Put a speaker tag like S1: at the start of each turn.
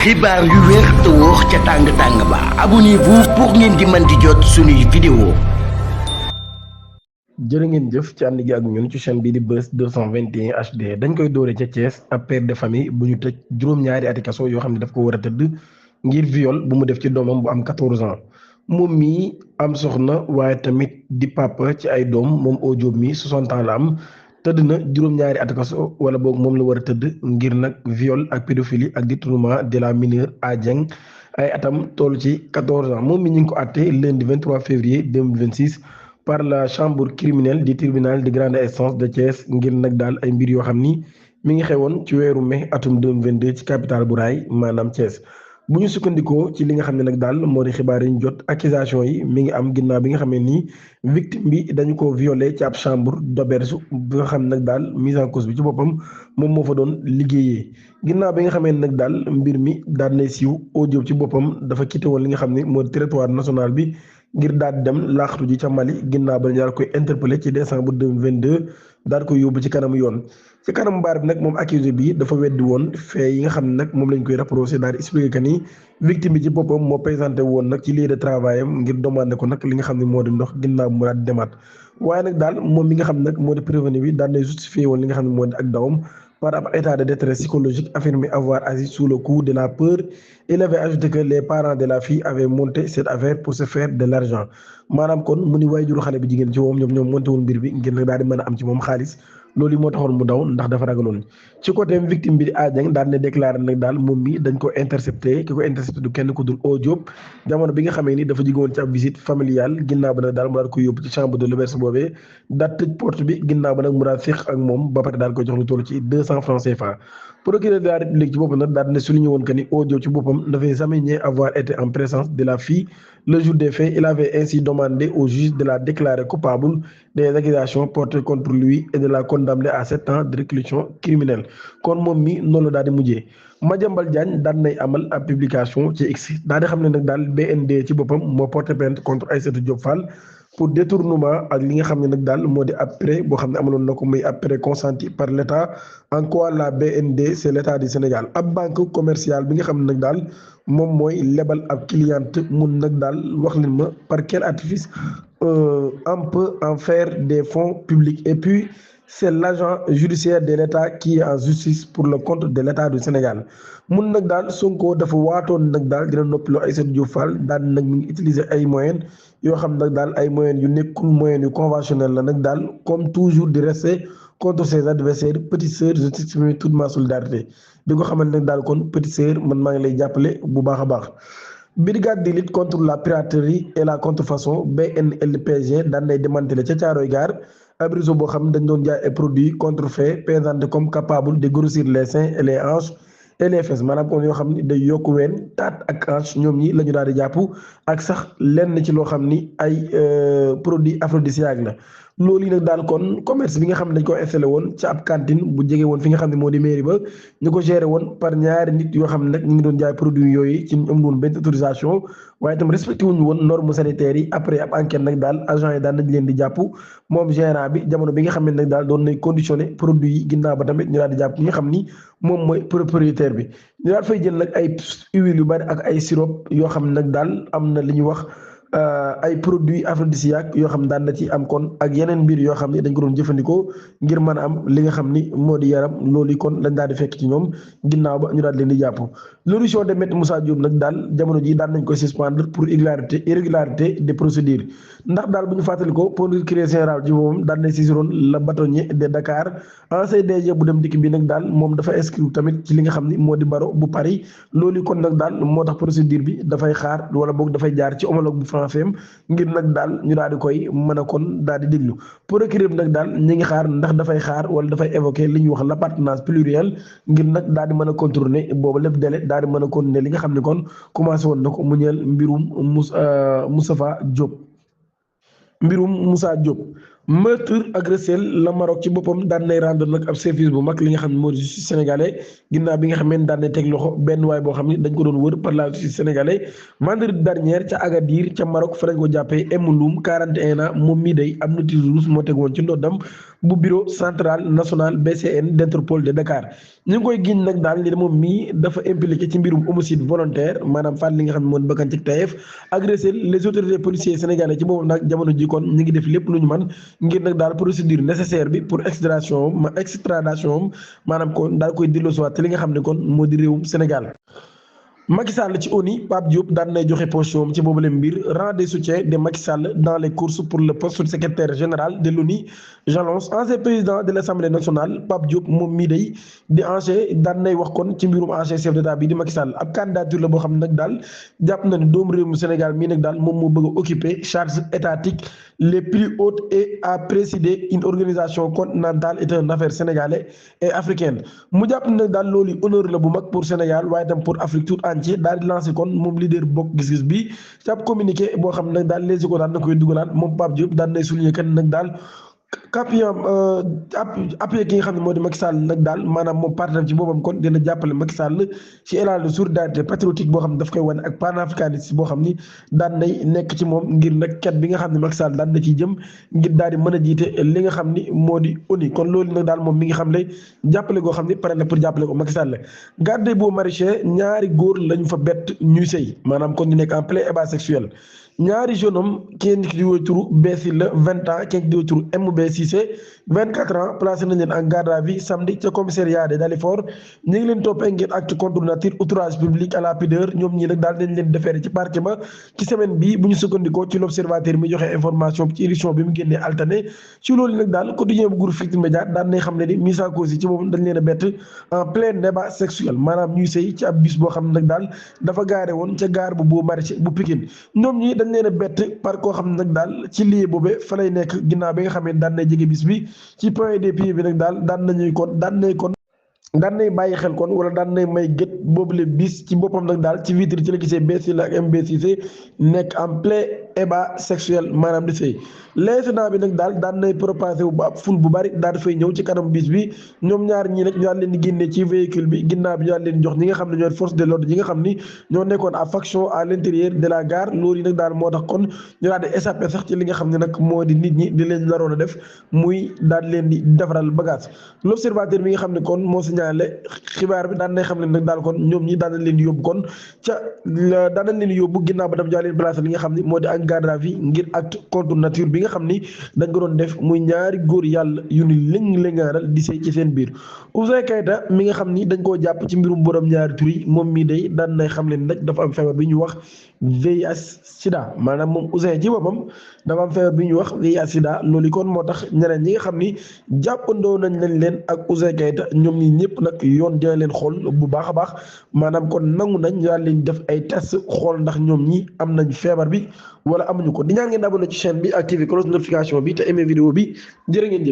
S1: xibaar yu wér te wóor ca tàng-tàng ba abonnez-vous pour ngeen di mën di jot suñuy vidéo.
S2: jërë ngeen jëf ci ànd gi ak ñun ci chaîne bii di Buzz 221 HD dañ koy doore ca Thiès ab père de famille bu ñu tëj juróom-ñaari ati kaso yoo xam ne daf ko war a tëdd ngir viol bu mu def ci doomam bu am 14 ans moom mii am soxna waaye tamit di papa ci ay doom moom Ojo mi 60 ans la am tëdd na juróom-ñaari ati kaso wala boog moom la war a tëdd ngir nag viol ak pédophilie ak détournement de la mineure à Dieng ay atam toll ci 14 ans moom mi ñu ngi ko àtte lundi 23 février 2026. par la chambre criminelle du tribunal de grande instance de Thiès ngir nag daal ay mbir yoo xam ni mi ngi xewoon ci weeru mai atum 2022 ci capitale bu raay maanaam Thiès bu ñu sukkandikoo ci li nga xam ne nag daal moo di xibaar yi ñu jot accusation yi mi ngi am ginnaaw bi nga xam ne nii victime bi dañu ko violé ci ab chambre d'auberge bi nga xam ne nag daal mise en cause bi ci boppam moom moo fa doon liggéeyee ginnaaw bi nga xamee ne nag daal mbir mi daal nay siiw Ojo ci boppam dafa quitté woon li nga xam ne moo di territoire national bi ngir daal di dem laaxatu ji ca Mali ginnaaw ba ñu daal koy interpellé ci décembre 2022 daal koy yóbbu ci kanamu yoon ci kanamu baar bi nag moom accusé bi dafa weddi woon fee yi nga xam ne nag moom lañ koy rapproché daal di expliqué que ni victime bi ci boppam moo présenté woon nag ci lieu de travail am ngir demandé ko nag li nga xam ne moo di ndox ginnaaw mu daal di demaat waaye nag daal moom mi nga xam ne nag moo di prévenu bi daal di justifié woon li nga xam ne moo di ak dawam par état de détresse psychologique affirmé avoir agi sous le coup de la peur. Il avait ajouté que les parents de la fille avaient monté cette affaire pour se faire de l'argent maanaam kon mu ni waajuru xale bi jigéen ci moom ñoom monté woon mbir bi ngir nag daal di mën a am ci moom xaalis loolu yi moo taxoon mu daw ndax dafa ragaloon ci côté victime bi di Adieng daal ne déclaré nag daal moom mi dañ ko intercepté ki ko intercepté du kenn ku dul Ojo jamono bi nga xamee ni dafa jóge woon ci ab visite familiale ginnaaw ba nag daal mu daal ko yóbbu ci chambre de l'auberge boobee daal tëj porte bi ginnaaw ba nag mu daal féex ak moom ba pare daal ko jox lu toll ci 200 francs CFA. procureur de la république ci boppam nag daal ne souligné woon que ni Ojo ci boppam n'avait jamais nié avoir été en présence de la fille le jour des faits. Il avait ainsi demandé au juge de la déclarer coupable des accusations portées contre lui et de la condamner à 7 ans de réclusion criminelle kon moom mi noonu la daal di mujjee. Madiambal Diagne daan nay amal ab publication ci X daal di xam ne nag daal BND ci boppam moo porté plainte contre Aïssatou Diop Fall pour détournement ak li nga xam ne nag daal moo di ab prêt boo xam ne amaloon na ko muy ab prêt consenti par l' état en quoi la BND c' est l' état du Sénégal ab banque commerciale bi nga xam ne nag daal moom mooy lebal ab cliente mun nag daal wax leen ma par quel artifice on peut en faire des fonds publics et puis c' est l' agent judiciaire de l' état qui est en justice pour le compte de l' état du Sénégal mun nag daal Sonko dafa waatoon nag daal dina noppiloo Aïssatou Diop Fall daal nag mi ngi utiliser ay moyens yoo xam nag daal ay moyens yu nekkul moyens yu conventionnel la nag daal comme toujours di rester contre ses adversaires petite sœur je t'exprime toute ma solidarité di ko xamal nag daal kon petite sœur man maa ngi lay jàppale bu baax a baax. brigade de lutte contre la piraterie et la contrefaçon BNLPG daan nay démantelé ca Caaroy Gaar ab réseau boo xam ne dañ doon jaay ay produits contrefaits présentés comme capable de grossir les seins et les hanches et les fesses maanaam kon yoo xam ni day yokk ween taat ak hanche ñoom ñi la ñu daal di jàpp ak sax lenn ci loo xam ni ay produits aphrodisiaques la loolu yi nag daal kon commerce bi nga xam ne dañ ko installé woon ci ab cantine bu jege woon fi nga xam ne moo di mairie ba ñu ko géré woon par ñaari nit yoo xam ne nag ñu ngi doon jaay produits yooyu ci ñu amul woon benn autorisation waaye itam respecté wuñu woon normes sanitaires yi après ab enquête nag daal agent yi daan nañ leen di jàpp moom gérant bi jamono bi nga xam ne nag daal doon nay conditionné produits yi ginnaaw ba tamit ñu daal di jàpp ñi nga xam ni moom mooy propriétaire bi ñu daal fay jël nag ay huile yu bari ak ay sirop yoo xam ne nag daal am na li ñuy wax ay produits aphrodisiaques yoo xam daan na ci am kon ak yeneen mbir yoo xam ne dañ ko doon jëfandikoo ngir mën a am li nga xam ni moo di yaram loolu kon lañ daal di fekk ci ñoom ginnaaw ba ñu daal leen di jàpp. l'audition de maître Moussa Diop nag daal jamono ji daan nañ koy suspendre pour irrégularité des procédures ndax daal bu ñu fàttali ko procureur général ji moom daan nañ saisiroon la bâtonnier de Dakar ancien DG bu dem dikk bi nag daal moom dafa inscrit tamit ci li nga xam ni moo di barreau bu Paris loolu kon nag daal moo tax procédure bi dafay xaar wala boog dafay jaar ci homologue bu français ngir nag daal ñu daal di koy mën a kon daal di déglu procureur bi nag daal ñi ngi xaar ndax dafay xaar wala dafay évoquer li ñuy wax l'appartenance plurielle ngir nag daal di mën a contourner boobu lépp délai daal di mën a continuer li nga xam ne kon commencé woon na ko mu ñeel mbirum Moussa Diop meurtre agressé la Maroc ci boppam daan nay rendre nag ab service bu mag li nga xam ne moo di justice sénégalais ginnaaw bi nga xam ne daan nay teg loxo benn waay boo xam ne dañ ko doon wër par la justice sénégalais vendredi dernier ca Agadir ca Maroc fa lañ ko jàppee Emouloum 41 ans moom mii day am notice rouge moo teg woon ci ndoddam bu bureau central national BCN d'Interpol de Dakar ñu ngi koy giñ nag daal ni moom mii dafa impliqué ci mbirum homicide volontaire maanaam faat li nga xam ne moom bakkan ci tayef agressé les autorités policiers sénégalais ci boobu nag jamono ji kon ñu ngi def lépp lu ñu mën ngir nag daal procédure nécessaire bi pour extradation maanaam kon daal koy delloosiwaat te li nga xam ne kon moo di réewum Sénégal. Macky Sall ci ONU Pape Diop daan nay joxe position ci boobu leen mbir rang de soutien de Macky Sall dans les courses pour le poste de secrétaire général de l'ONU Jalons ancien président de l'Assemblée nationale Pape Diop moom mii day di ancien daan nay wax kon ci mbirum ancien chef d'état bi di Macky Sall ab candidature la boo xam ne nag daal jàpp na ne doomu réewum Sénégal mii nag daal moom moo bëgg a occuper charges étatiques les plus hautes et à présider une organisation continentale et une affaire sénégalaise et africaine mu jàpp ne nag daal loolu honneur la bu mag pour Sénégal waaye tam pour Afrique tout entier daal di lancé kon moom leader bokk gis-gis bi ci ab communiqué boo xam ne nag daal les ko daan na koy dugalaat moom Pape Diop daan nay souligner kan nag daal appuyé ki nga xam ne moo di Macky Sall nag daal maanaam moom partenaire ci boppam kon dina jàppale Macky Sall ci élan de solidarité patriotique boo xam ne daf koy wane ak panafricaniste boo xam ni daan nay nekk ci moom ngir nag ket bi nga xam ne Macky Sall daan na ciy jëm ngir daal di mën a jiite li nga xam ni moo di ONU kon loolu nag daal moom mi ngi xam ne jàppale goo xam ni pare na pour jàppale ko Macky Sall garde des beaux maraîchers ñaari góor lañu fa bett ñuy sëy maanaam kon ñu nekk en plein ébat sexuel ñaari jeune homme kenn ki di woo turu Bessi la 20 ans kenn ki di woo turu MB Cissé 24 ans placé nañ leen en garde à vue samedi ca commissariat de Dalifort ñu ngi leen toppee ngir acte contre nature outrage public à la pudeur ñoom ñii nag daal dañ leen defeere ci parquet ba ci semaine bi bu ñu sukkandikoo ci l'observateur mi joxe information ci édition bi mu génnee altane ci loolu nag daal quotidien bu groupe Futurs Médias daan nay xam ne ni mise en cause yi ci boobu dañ leen a bett en plein débat sexuel maanaam ñuy sëy ci ab bus boo xam ne nag daal dafa gaare woon ca gaar bu Beaux Maraîchers bu Pikine ñoom ñi dañ leen a bett par koo xam ne nag daal ci lii boobee fa lay nekk ginnaaw bi nga xam ne daan nay jege bis bi ci point de pied bi nag daal daan nay bàyyi xel kon wala daan nay may gët boobule bis ci boppam nag daal ci vitre ci la gisee Bessi la ak MB6 nekk en plein ébat sexuel maanaam di sëy l'incident bi nag daal daan nay propagé wu ba ab ful bu bari daal dafay ñëw ci kanam bis bi ñoom ñaar ñii nag ñu daal leen di génnee ci véhicule bi ginnaaw bi ñu daal leen jox ñi nga xam ne ñooy force de l'ordre yi nga xam ni ñoo nekkoon à faction à l'intérieur de la gare loolu yi nag daal moo tax kon ñu daal di échappé sax ci li nga xam ne nag moo di nit ñi di leen naroon a def muy daal leen di defaral bagage l'observateur bi nga xam ne kon moo signalé xibaar bi daan nay xam ne nag daal kon ñoom ñi daan nañ leen di yóbbu kon ca daan nañ leen di yóbbu ginnaaw ba daf jaa leen placé li nga xam ne moo di en garde à vue ngir acte contre nature bi nga xam ni dañ ko doon def muy ñaari góor yàlla yu ni léng-léngaaral di sëy ci seen biir Ouzin Keita mi nga xam ni dañ koo jàpp ci mbirum borom ñaari tur yi moom mii day daan nay xam leen nag dafa am feebar bi ñu wax VIH sida maanaam moom Ouzin ci boppam dafa am feebar bi ñuy wax VIH sida loolu kon moo tax ñeneen ñi nga xam ni jàppandoo nañ leen ak Ouzin Keita ñoom ñi ñëpp nag yoon dina leen xool bu baax a baax maanaam kon nangu nañ daal leen def ay test xool ndax ñoom ñi am nañ feebar bi wala amuñu ko di ñaan ngeen abonné ci chaîne bi activé cloche notification bi te aimé vidéo bi jërë ngeen jëf